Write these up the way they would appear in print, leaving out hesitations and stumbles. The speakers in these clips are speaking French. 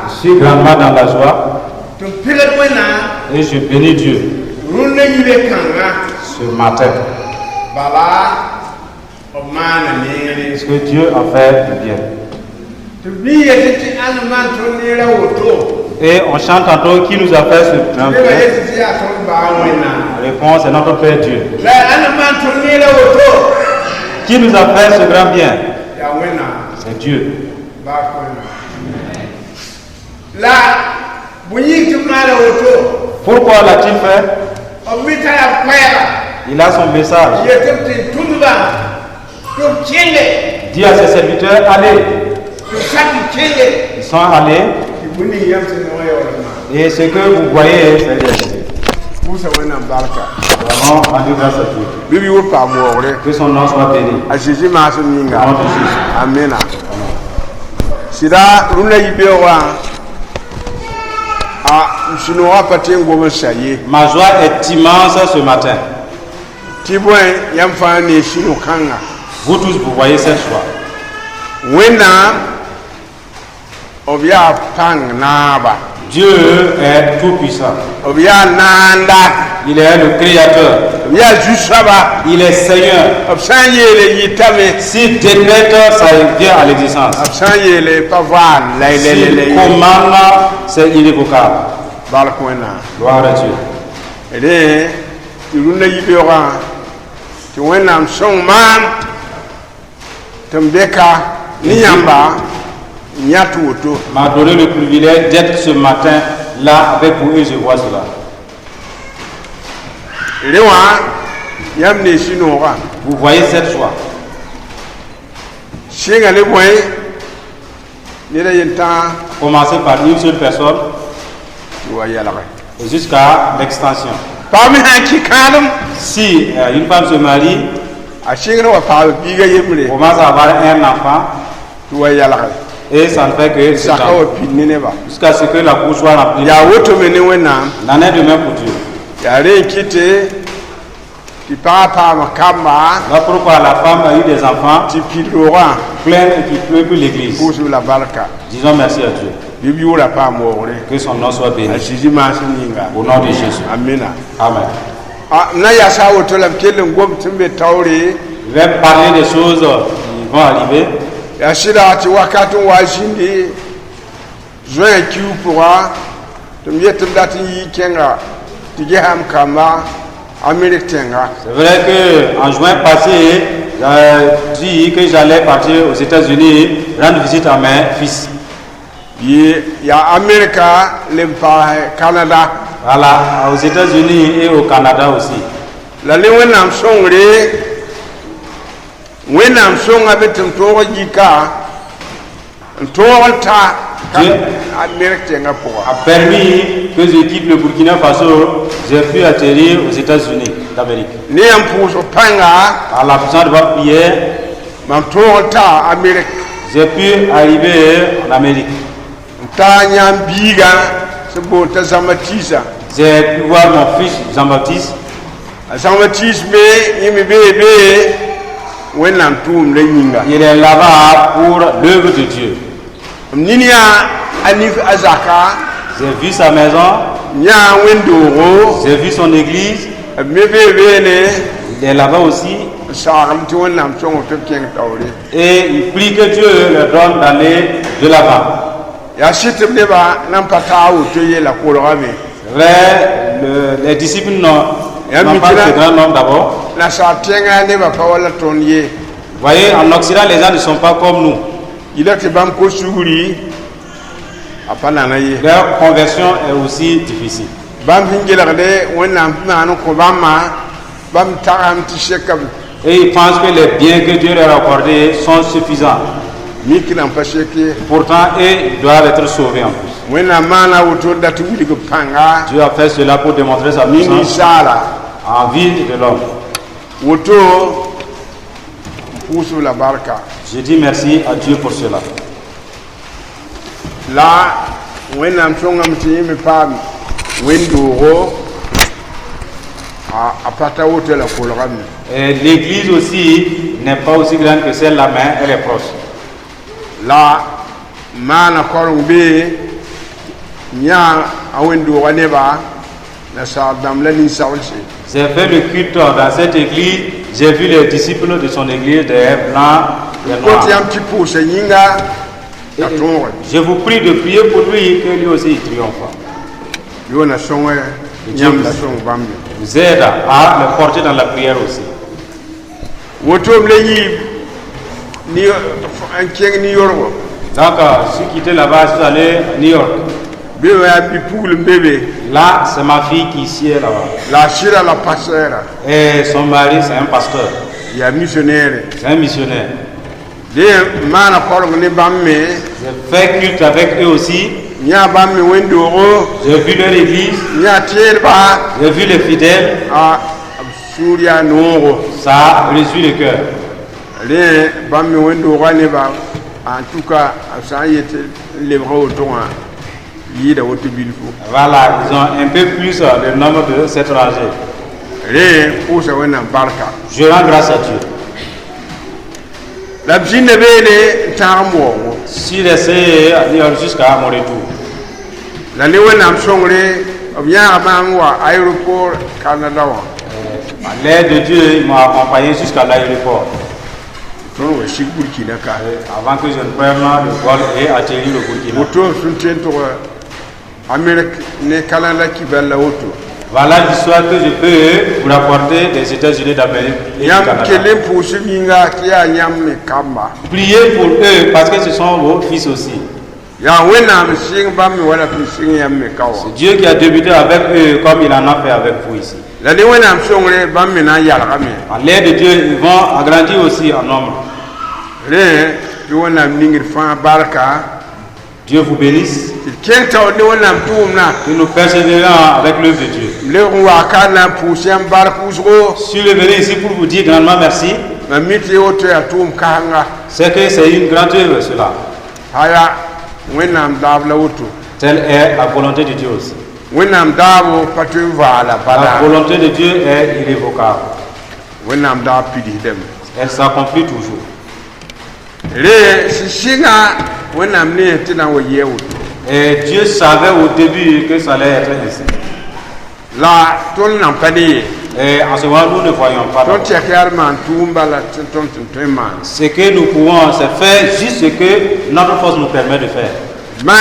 Je suis grandement dans la joie et je bénis Dieu ce matin. Parce que Dieu a fait du bien. Et on chante tantôt qui nous a fait ce grand bien. La réponse est notre Père Dieu. Qui nous a fait ce grand bien? C'est Dieu. Pourquoi l'a-t-il fait? Il a son message. Dit à ses serviteurs, allez. Ils sont allés. Et ce que vous voyez, c'est réalité. Vraiment, rendu grâce à Dieu. Que son nom soit béni. Amen. Sida runa yibewa mshinora patie ngoma saye. Ma joie est immense ce matin. Tibwen yamfane shino kanga. Vous tous vous voyez cette joie. Wena obia pang naba. Dieu est tout puissant. Obia nanda. Il est le créateur. Il est Seigneur. S'il décrète, ça vient à l'existence. S'il commande, c'est irrévocable. Gloire à Dieu. M'a donné le privilège d'être ce matin là avec vous et je vois cela. Vous voyez cette joie. Commencez par une seule personne jusqu'à l'extension. Si une femme se marie, commence à avoir un enfant, et ça ne fait que jusqu'à ce que la bouche soit remplie. N'en est de même pour Dieu. Là pourquoi la femme a eu des enfants pleins et qui pleurent l'église. Disons merci à Dieu. Que son nom soit béni. Au nom de Jésus. Amen. Amen. Je vais parler des choses qui vont arriver. C'est vrai qu'en juin passé, j'ai dit que j'allais partir aux États-Unis rendre visite à mes fils. Il y a Amérique, Canada. Voilà, aux États-Unis et au Canada aussi. La Léonam Songre, Wenam Song avec un tour d'Ika, un tour a permis que je quitte le Burkina Faso, j'ai pu atterrir aux États-Unis d'Amérique. À la puissance de votre prière, j'ai pu arriver en Amérique. J'ai pu voir mon fils Jean-Baptiste. Il est là-bas pour l'œuvre de Dieu. J'ai vu sa maison, j'ai vu son église, il est là-bas aussi. Et il prie que Dieu leur donne d'aller de l'avant. C'est vrai, les disciples n'ont pas ce grand nombre d'abord. Vous voyez, en Occident, les gens ne sont pas comme nous. Leur conversion est aussi difficile. Et ils pensent que les biens que Dieu leur a accordés sont suffisants. Pourtant, ils doivent être sauvés en plus. Dieu a fait cela pour démontrer sa puissance en vie de l'homme. Je dis merci à Dieu pour cela. Là, et l'église aussi n'est pas aussi grande que celle-là, mais elle est proche. Là, mana korong be nya awendo waneba na sadam la ni sawlse. J'ai fait le culte dans cette église, j'ai vu les disciples de son église des blancs, des noirs. Je vous prie de prier pour lui, que lui aussi il triomphe. Dieu vous aide à le porter dans la prière aussi. Donc, si vous quittez là-bas, vous allez à New York. Là, c'est ma fille qui ici est là-bas. Et son mari, c'est un pasteur. Il est missionnaire. C'est un missionnaire. J'ai fait culte avec eux aussi. J'ai vu leur église. J'ai vu les fidèles. Ça a réjoui le cœur. En tout cas, ça y était les bras autour. Voilà, ils ont un peu plus le nombre de cette rangée. Je rends grâce à Dieu. Si j'essaie jusqu'à mon retour. L'aide de Dieu m'a accompagné jusqu'à l'aéroport. Avant que je ne prenne le vol et atterrir au Burkina. Voilà l'histoire que je peux vous rapporter des États-Unis d'Amérique et du Canada. Priez pour eux parce que ce sont vos fils aussi. C'est Dieu qui a débuté avec eux comme il en a fait avec vous ici. À l'aide de Dieu, ils vont agrandir aussi en nombre. Dieu vous bénisse. Que nous persévérons avec l'œuvre de Dieu. Si le venez ici pour vous dire grandement merci, c'est que c'est une grande œuvre cela. Telle est la volonté de Dieu aussi. La volonté de Dieu est irrévocable. Elle s'accomplit toujours. Et Dieu savait au début que ça allait être ainsi. Et en ce moment, nous ne voyons pas. Ce que nous pouvons, c'est faire juste ce que notre force nous permet de faire. Nous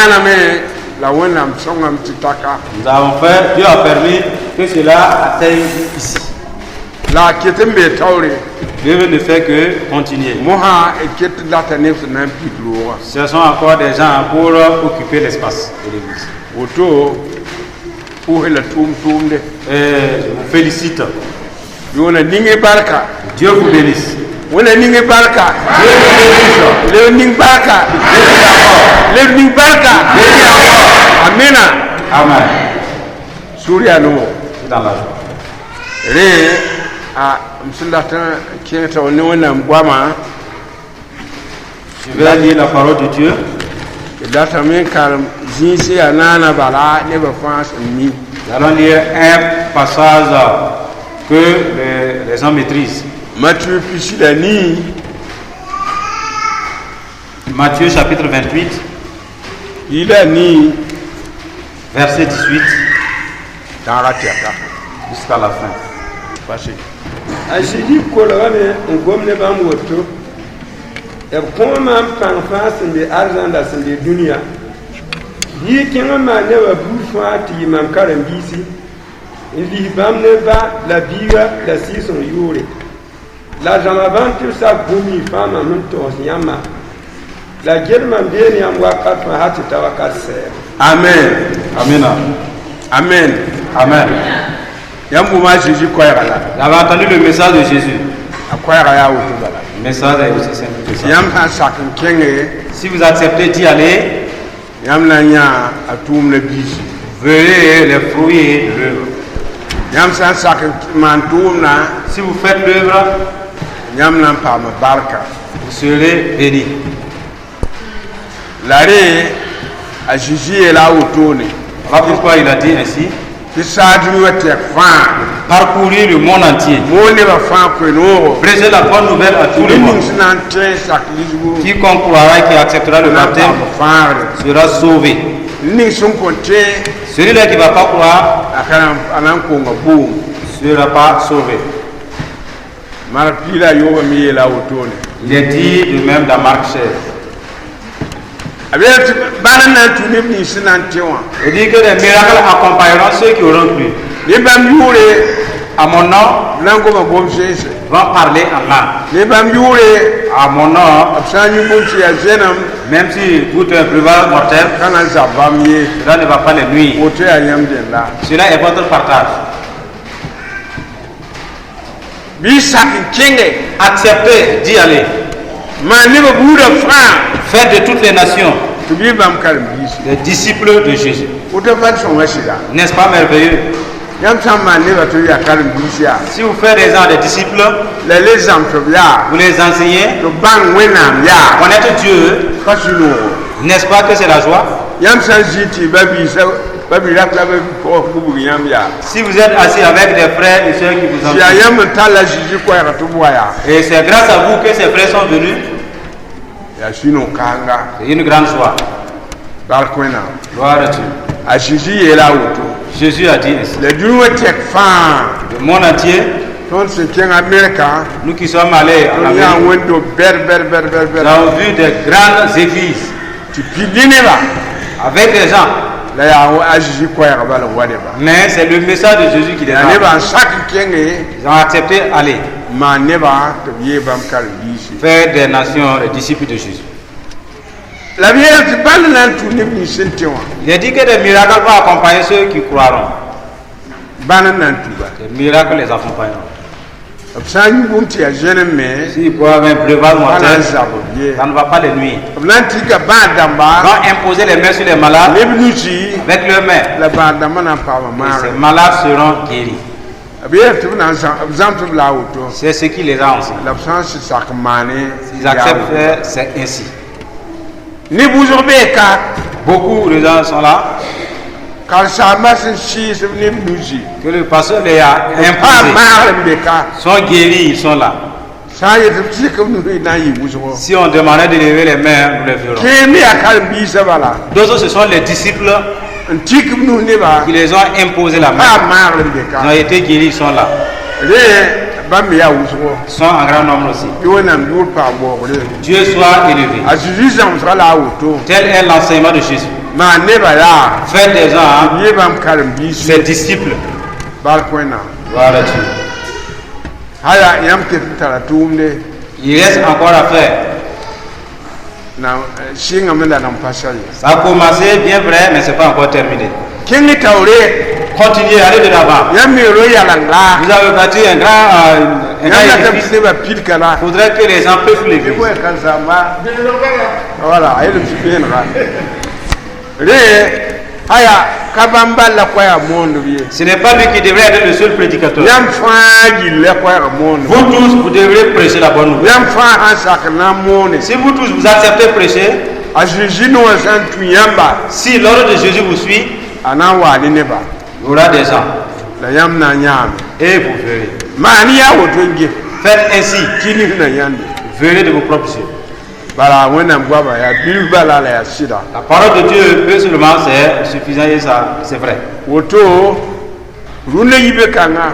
avons fait, Dieu a permis que cela atteigne ici. Dieu ne fait que continuer. Ce sont encore des gens pour occuper l'espace de l'église. Et je vous félicite. Dieu vous bénisse. Amen. Dans la je vais lire la parole de Dieu. Nous allons lire un passage que les gens maîtrisent. Matthieu chapitre 28, verset 18 jusqu'à la fin. Ajidi kolorane ngomne bam woto e koma pan fasin de arzanda sin de duniya yi kinga ma ne wa bu fati mam karam bisi ili bam ne ba la biga la sison yure la jamabantu sa gumi fama mun to yama la germa beni am wakat fa hati tawakkal ser. Amen. Amen. Amen. Amen. J'avais entendu le message de Jésus. Le message est aussi simple que ça. Si vous acceptez d'y aller, verrez les fruits de l'œuvre. Si vous faites l'œuvre, vous serez bénis. L'arrêt à Jésus est là où tourne. Voilà pourquoi il a dit ainsi. Parcourir le monde entier. Prêcher la bonne nouvelle à tout le monde. Quiconque croira et qui acceptera le baptême sera sauvé. Celui-là qui ne va pas croire ne sera pas sauvé. Il est dit de même dans Marc 16. Il dit que les miracles accompagneront ceux qui auront cru. À mon nom, vont parler en langue. À mon nom, même si vous êtes un breuvage mortel, cela ne va pas les nuire. Cela est votre partage. Acceptez d'y aller. Faites de toutes les nations des disciples de Jésus. N'est-ce pas merveilleux? Si vous faites des gens des disciples, vous les enseignez, connaître Dieu, n'est-ce pas que c'est la joie? Si vous êtes assis avec des frères et sœurs qui vous enseignent, et c'est grâce à vous que ces frères sont venus, c'est une grande joie. Gloire à Dieu. Jésus a dit ainsi. Le monde entier, nous qui sommes allés en Amérique, nous avons vu des grandes églises avec des gens. Mais c'est le message de Jésus qui les a. Ils ont accepté d'aller faire des nations les disciples de Jésus. Il est dit que des miracles vont accompagner ceux qui croiront. Des miracles les accompagneront. S'ils croient un breuvage mortel, ça ne va pas les nuire. Ils vont imposer les mains sur les malades avec leurs mains. Et ces malades seront guéris. C'est ce qui les a enseigné. S'ils acceptent, c'est ainsi. Beaucoup de gens sont là. Que le pasteur les a imposés. Sont guéris, ils sont là. Si on demandait de lever les mains, nous les verrons. D'autres, ce sont les disciples qui les ont imposé la main. Ils ont été guéris, ils sont là. Ils sont en grand nombre aussi. Dieu soit élevé. Tel est l'enseignement de Jésus. Faites des gens, ses disciples. Gloire à Dieu. Il reste encore à faire. Ça a commencé bien vrai, mais ce n'est pas encore terminé. Continuez, allez de l'avant. Vous avez bâti un grand édifice. Il faudrait que les gens peuvent l'église. Voilà. Ce n'est pas lui qui devrait être le seul prédicateur. Vous tous, vous devrez prêcher la bonne nouvelle. Si vous tous vous acceptez prêcher, si l'ordre de Jésus vous suit, il y aura des gens. Et vous verrez. Faites ainsi. Venez de vos propres yeux. La parole de Dieu peut seulement c'est suffisant et ça c'est vrai.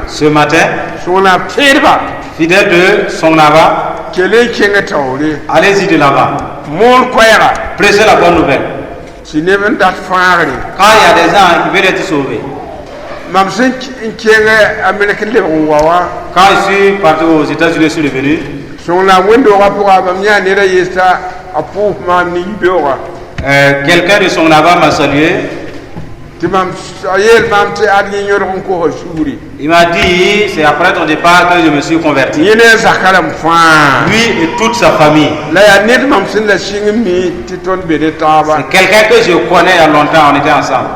Ce matin, fidèle de Songnava, allez-y de l'avant. Prêchez la bonne nouvelle. Quand il y a des gens qui veulent être sauvés. Quand je suis parti aux États-Unis, je suis revenu. Quelqu'un de son avant m'a salué. Il m'a dit, c'est après ton départ que je me suis converti. Lui et toute sa famille. C'est quelqu'un que je connais il y a longtemps, on était ensemble.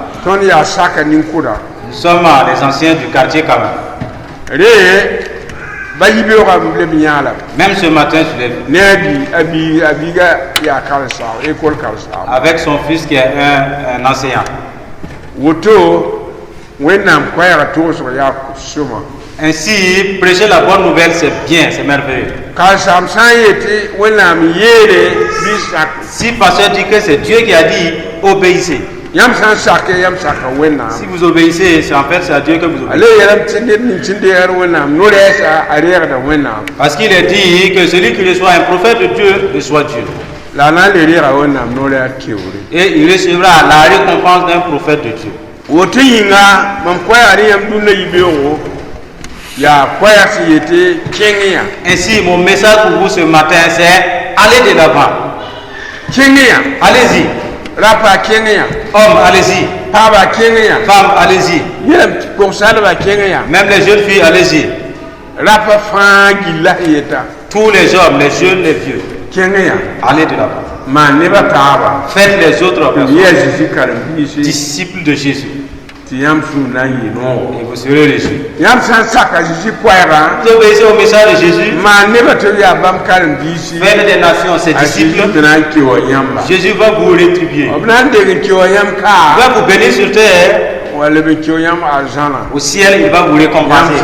Nous sommes les anciens du quartier Kama. Même ce matin, je l'ai vu. Avec son fils qui est un enseignant. Ainsi, prêcher la bonne nouvelle, c'est bien, c'est merveilleux. Si le pasteur dit que c'est Dieu qui a dit, obéissez. Si vous obéissez, c'est en fait c'est à Dieu que vous obéissez. Parce qu'il est dit que celui qui reçoit un prophète de Dieu reçoit Dieu. Et il recevra la récompense d'un prophète de Dieu. Ainsi, mon message pour vous ce matin, c'est allez de l'avant. Allez-y. Homme, allez-y. Femme, allez-y. Même les jeunes filles, allez-y. Tous les hommes, les jeunes, les vieux, allez de l'avant. Faites les autres personnes disciples de Jésus. Et vous serez reçus. Vous obéissez au message de Jésus. Faites des nations ses disciples. Jésus va vous rétribuer. Il va vous bénir sur terre. Au ciel, il va vous récompenser.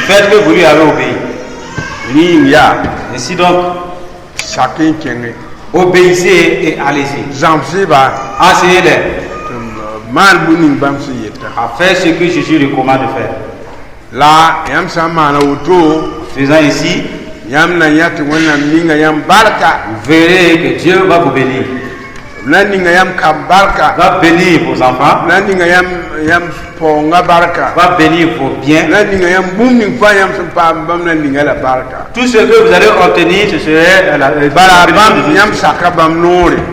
Faites que vous lui avez obéi. Ainsi donc, obéissez et allez-y. Enseignez-les à faire ce que Jésus recommande de faire. Faisant ici, vous verrez que Dieu va vous bénir. Va bénir vos enfants, va bénir vos biens. Tout ce que vous allez obtenir, ce serait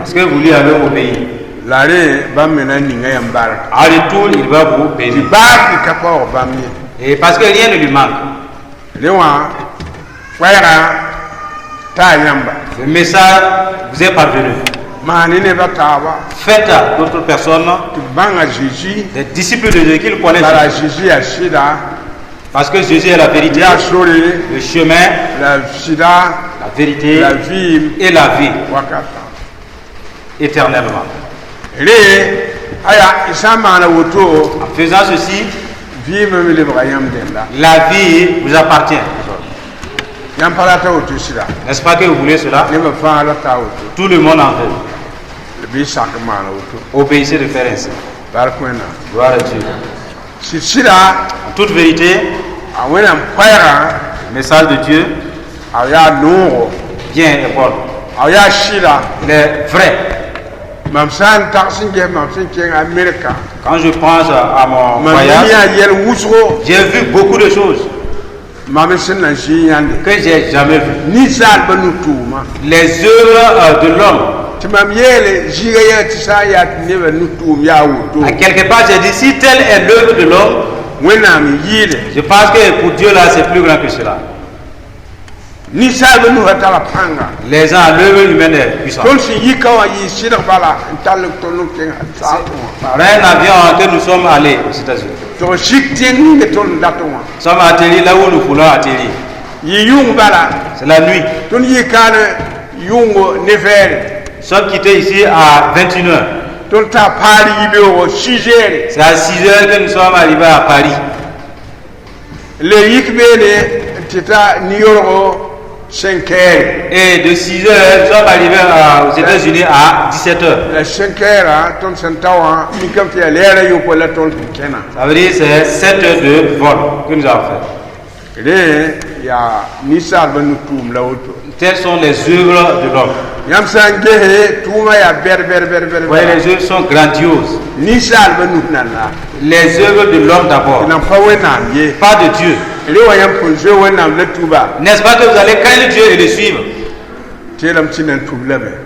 parce que vous lui avez obéi. En retour, il va vous bénir. Et parce que rien ne lui manque. Le message vous est parvenu. Faites à d'autres personnes, des disciples de Jésus qu'ils connaissent. Parce que Jésus est la vérité, le chemin, la vérité et la vie éternellement. En faisant ceci, la vie vous appartient. N'est-ce pas que vous voulez cela? Tout le monde en veut. Obéissez de faire ainsi. Gloire à Dieu. En toute vérité, le message de Dieu bien et bon. Il est vrai. Quand je pense à mon voyage, j'ai vu beaucoup de choses que j'ai jamais vues. Les œuvres de l'homme. À quelque part, j'ai dit, si telle est l'œuvre de l'homme, je pense que pour Dieu là, c'est plus grand que cela. Les gens, l'œuvre humaine est puissante. Par un avion que nous sommes allés aux États-Unis. Nous sommes atterris là où nous voulons atterrir. C'est la nuit. Nous sommes quittés ici à 21h. C'est à 6h que nous sommes arrivés à Paris. Et de 6h, nous sommes arrivés aux États-Unis à 17h. Ça veut dire que c'est 7 heures de vol que nous avons fait. Telles sont les œuvres de l'homme. Voyez, les œuvres sont grandioses. Les œuvres de l'homme d'abord. Pas de Dieu. N'est-ce pas que vous allez craindre Dieu et le suivre?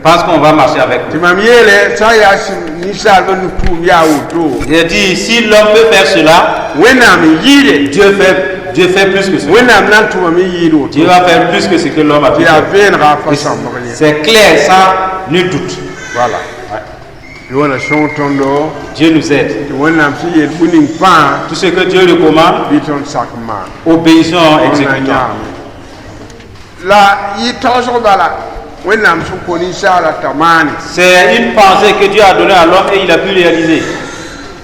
Parce qu'on va marcher avec lui. J'ai dit, si l'homme peut faire cela, Dieu fait plus que cela. Dieu va faire plus que ce que l'homme a fait. C'est clair, sans nul doute. Voilà. Dieu nous aide. Tout ce que Dieu recommande, obéissons, exécutons. C'est une pensée que Dieu a donnée à l'homme et il a pu réaliser.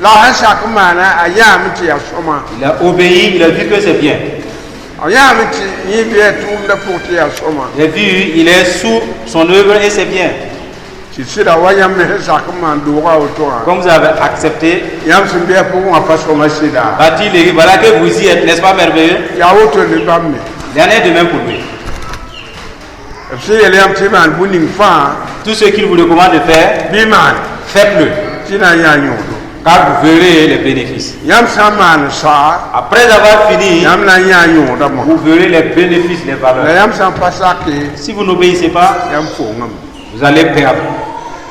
la hasa kumana ayam ti asoma Il a obéi, il a vu que c'est bien. ayam ti yibe tum da puti asoma Il a vu, il est sous son œuvre et c'est bien. ti sira wayam me hasa kumana doga otoa Comme vous avez accepté, yam sun be pour on passe comme sida a-t-il dit, voilà que vous y êtes, n'est-ce pas merveilleux? ya auto le bamme Il en est de même pour lui. si ele yam ti man buning fa Tout ce qu'il vous recommande de faire, biman faites-le, tina ya nyodo car vous verrez les bénéfices. yam saman sa Après avoir fini, yam na ya nyodo mo vous verrez les bénéfices, les la valeurs. yam sam pasake Si vous n'obéissez pas, yam fo ngam vous allez perdre.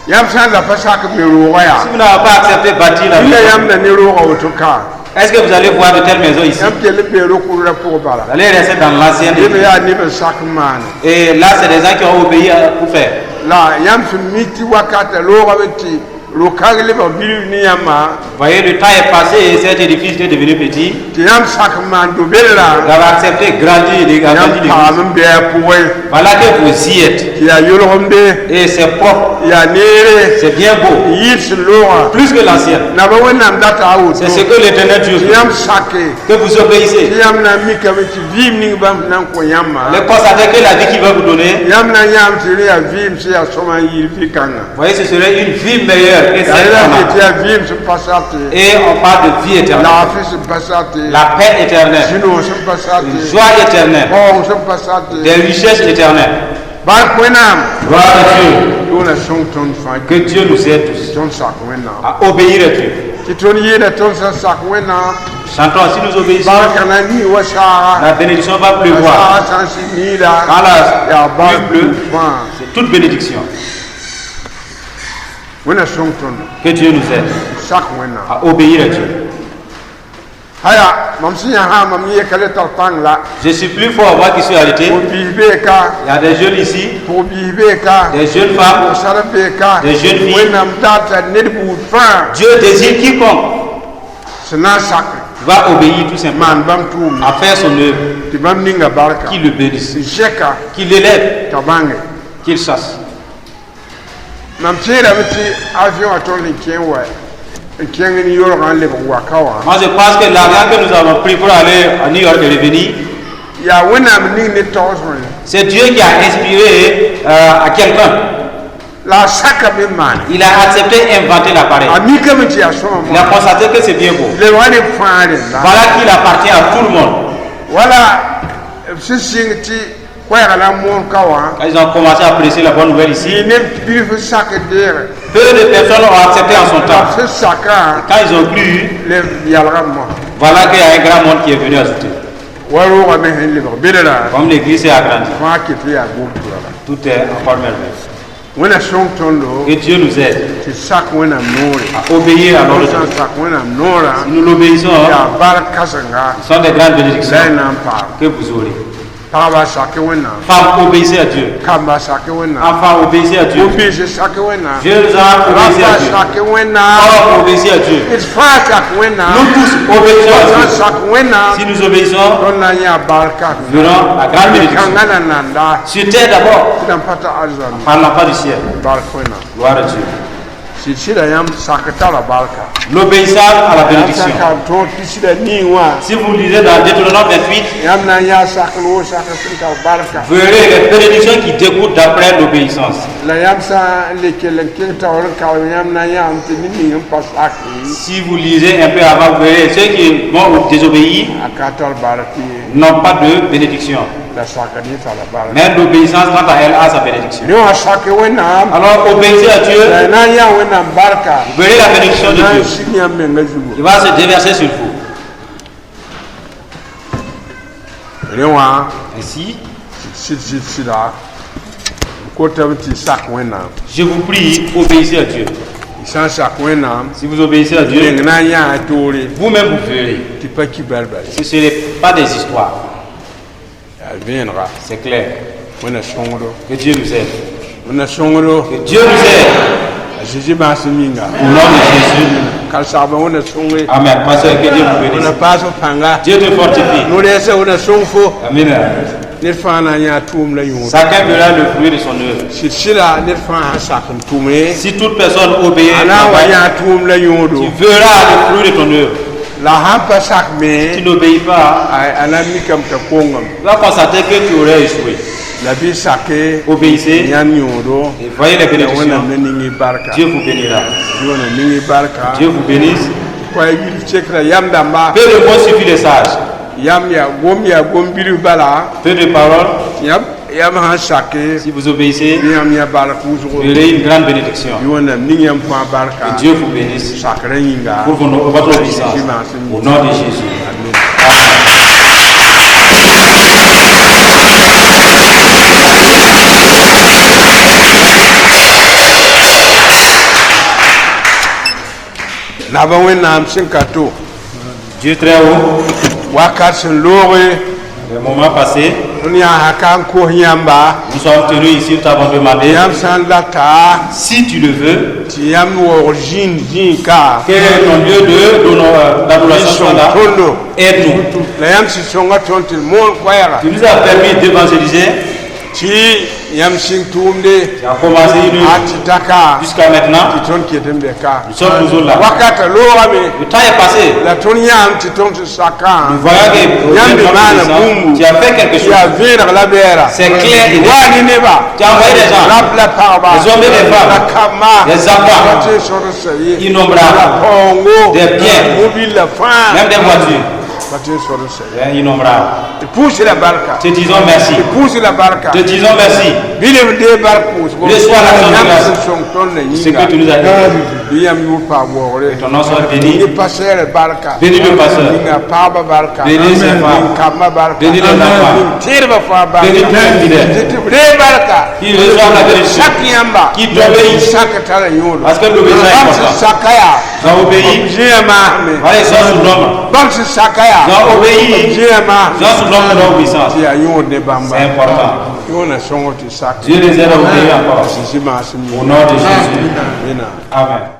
yam san la pasake me ro ya Si vous n'avez pas accepté bâtir la ile maison, yam na ni ro otoka est-ce que vous allez voir de telles maisons ici? yam tele be ro ku ra pour bala Vous allez rester dans l'ancienne ibe église. ya ni be sakman Et là, c'est des gens qui ont obéi pour faire. la yam su miti wakata lo ga beti lo kagle ba bilu ni yama Vous voyez, le temps est passé et cet édifice est devenu petit. ti yam sakman do Vous bella avez accepté, grandi, yam agrandi pa l'église. mun be pour Voilà que vous y êtes. ti ya yolo hombe Et c'est propre, ya nere c'est bien beau. yis lo Plus que l'ancienne. na ba wonam data out C'est ce que l'éternel Dieu ti veut. yam sake Que vous obéissez. ti yam na mi ka beti vim ni bam nan ko yamma Les constatez que la vie qu'il va vous donner, yam na yam ti ya vim si ya soma yir fi kanga vous voyez, ce serait une vie meilleure. Et, ya celle qu'on a. ti ya vim se passate Et on parle de vie éternelle. la fi se passate La paix éternelle. sino se passate Une joie éternelle. bon se passate Des richesses éternelles. ba kwenam Gloire à Dieu. dona song ton fa Que Dieu nous aide tous ton sak wena à obéir à Dieu. ti ton yeda ton sak wena Chantons, si nous obéissons, ba kana ni wa sara la bénédiction va pleuvoir. sara san si ni la Quand la ya ba pluie pleut, fa c'est toute bénédiction. wena song ton Que Dieu nous aide sak wena à obéir à Dieu. haya mam si ha mam ye kale tar tang la Je suis plus fort, moi qui suis arrêté. pour bibe ka Il y a des jeunes ici, pour bibe ka des jeunes femmes. pour sarabe ka Des jeunes filles. wena mtata nedbu fa Dieu désire quiconque sna sak va obéir tout simplement man bam tu à faire son œuvre, ti bam ninga barka qu'il le bénisse, jeka qu'il l'élève, tabange qu'il chasse. mam tira biti avion atoli kenwa kengi ni yoro kan le wa kawa Moi je pense que l'argent que nous avons pris pour aller à New York et revenir, ya wena am ning ne tawson c'est Dieu qui a inspiré à quelqu'un. la saka be man Il a accepté d'inventer l'appareil. ami kam ti asoma Il a constaté que c'est bien beau. le wani faare la Voilà qu'il appartient à tout le monde. wala sising ti kwa kala mon kawa Quand ils ont commencé à prêcher la bonne nouvelle ici, ni ne bilfu saka der peu de personnes ont accepté en son temps. se saka Quand ils ont cru, le yalra mo voilà qu'il y a un grand monde qui est venu ajouter. waro ga me hen le belela Comme l'église est agrandie, fa ki ti ya go la tout est encore merveilleux. wena song tondo Que Dieu nous aide ti sak wena nore à obéir à l'ordre de san Dieu. sak wena nora Si nous l'obéissons, ya bar kasanga ce sont des grandes bénédictions lena pa que vous aurez. taba sak wena Femmes, obéissez à Dieu. kamba sak wena Enfants, obéissez à Dieu. obi se sak wena Jeunes gens, obéissez à rapa Dieu. sak wena Hommes, obéissez à Dieu. it's fa sak wena Nous tous obéissons à Dieu. sak wena Si nous obéissons, donna ya barka nous verrons la grande bénédiction. kangana nanda Sur terre d'abord, tidan pata azan parlons pas du ciel. barka wena Gloire à Dieu. si sida yam sakata la barka L'obéissance à la bénédiction. saka to sida ni wa Si vous lisez dans Deutéronome 28, yam na ya saklo sakata barka vous verrez les bénédictions qui découlent d'après l'obéissance. la yam sa le kelen kin tawar ka yam na ya antini ni yam pasaki Si vous lisez un peu avant, vous verrez ceux qui vont désobéir akatal barki n'ont pas de bénédiction. la sakani ta la barka Mais l'obéissance, quant à elle, a sa bénédiction. ni wa sake wena Alors obéissez à Dieu, la na ya wena barka vous verrez la bénédiction de na Dieu. sini yam me ngajugo Il va se déverser sur vous. rewa Ainsi, sida ko tabti sak wena je vous prie, obéissez à Dieu. san sak wena Si vous obéissez à Dieu, na ya tore vous-même vous verrez. ti pa ki balbal Ce ne n'est pas des histoires, elle viendra c'est clair. wena songro Que Dieu nous aide. wena songro Que Dieu nous aide. Jésus ba siminga Au nom de Jésus. kal saba wena songre Amen. Pasteur, que Dieu vous bénisse. wena paso panga Dieu te fortifie. no lese wena songfo Amen. ned fãa na n yaa tʋʋm la yõod chacun verra le fruit de son œuvre. sɩd-sɩda ned fãa sã sak n tʋme Si toute personne obéit, a na n wa yãa tʋʋm la yõodo tu verras le fruit de ton œuvre. la sãn pa sak Tu me n'obéis pas, a na mikame t'a kongame tu vas constater que tu aurais échoué. la bɩ sake Obéissez yãnd yõodo et voyez les la wẽnnaam bénédictions. na ning y barka Dieu vous bénira. wẽnnaam ning y barka Dieu vous bénisse. koa yil sekra yam dãmba Peu de mots suffit des sages. yam yaa gom bilf bala Peu de paroles, yam sãn sake si vous obéissez, bɩ yãmb yã bark wʋsgo vous verrez une grande bénédiction. bɩ wẽnnaam ning yãmb fãa Que barka Dieu vous bénisse sakra yĩnga pour votre obéissance. Au nom de Jésus. naba wẽnnaam sẽn ka to Dieu très haut, wakat sẽn looge le moment passé, tõnd yãasa ka n kos yãmba nous sommes tenus ici, nous t'avons demandé, yãmb sã n lata si tu le veux, tɩ yãmb waoog zĩig-ka que ton lieu d'adoration soit là, tõndo aide-nous. la yãmb sɩ sõnga tõnd tɩ d moon koɛɛga Tu nous as permis d'évangéliser, tɩ yãmb sɩng tʋʋmde tu as commencé une a tɩ taka jusqu'à maintenant, tɩ tõnd ket n be ka nous sommes toujours là. wakata loogame Le temps est passé, la tõnd yãmb tɩ tõnd tɩ sakã nous voyons que yãmb me maana bũmbu tu as fait quelque tɩ yaa chose. vẽeneg la bɛɛra C'est clair et net. waa ne neba Tu as envoyé des gens, rab la pagba des hommes et des femmes, la kambã des enfants, pa tɩ sõdsa ye innombrables, la paoongo des biens, mobile la fãa même des voitures, pa tɩ sõdsa ye innombrables. tɩ pʋʋsy la barka Te disons merci. tɩ pʋʋsy la barka Te disons merci. bilem dee bark pʋʋsgo Reçois l'action de yãmb grâce. sẽn sõng tõnd na Ce que tu nous as yĩnga dit. bɩ yãmb yʋʋr paam waoogre Ton nom soit béni. ne pasɛɛrɛ barka Bénis le pasteur. ninga paaba barka Bénis ses femmes. ning kambã barka Bénis les enfants. ning tɩɩdbã fãa barka Bénis tous les fidèles. tɩ tɩ b ree barka Qui reçoivent la bénédiction. sak yãmba Qui t'obéit. sak tara yõodo Parce que l'obéissance est bãmb sẽn importante. saka yaa Ils ont obéi. zĩã maasme Voilà, ils sont sous l'homme. bãmb sẽn saka yaa Ils ont obéi. zĩã Ils maasme sont sous l'homme de l'obéissance. tɩ yaa yõod ne bãmba C'est important. yõona sõngo tɩ sak Dieu les aide à obéir encore. sɩ maasem Au nom de Jésus. Amen. Amen.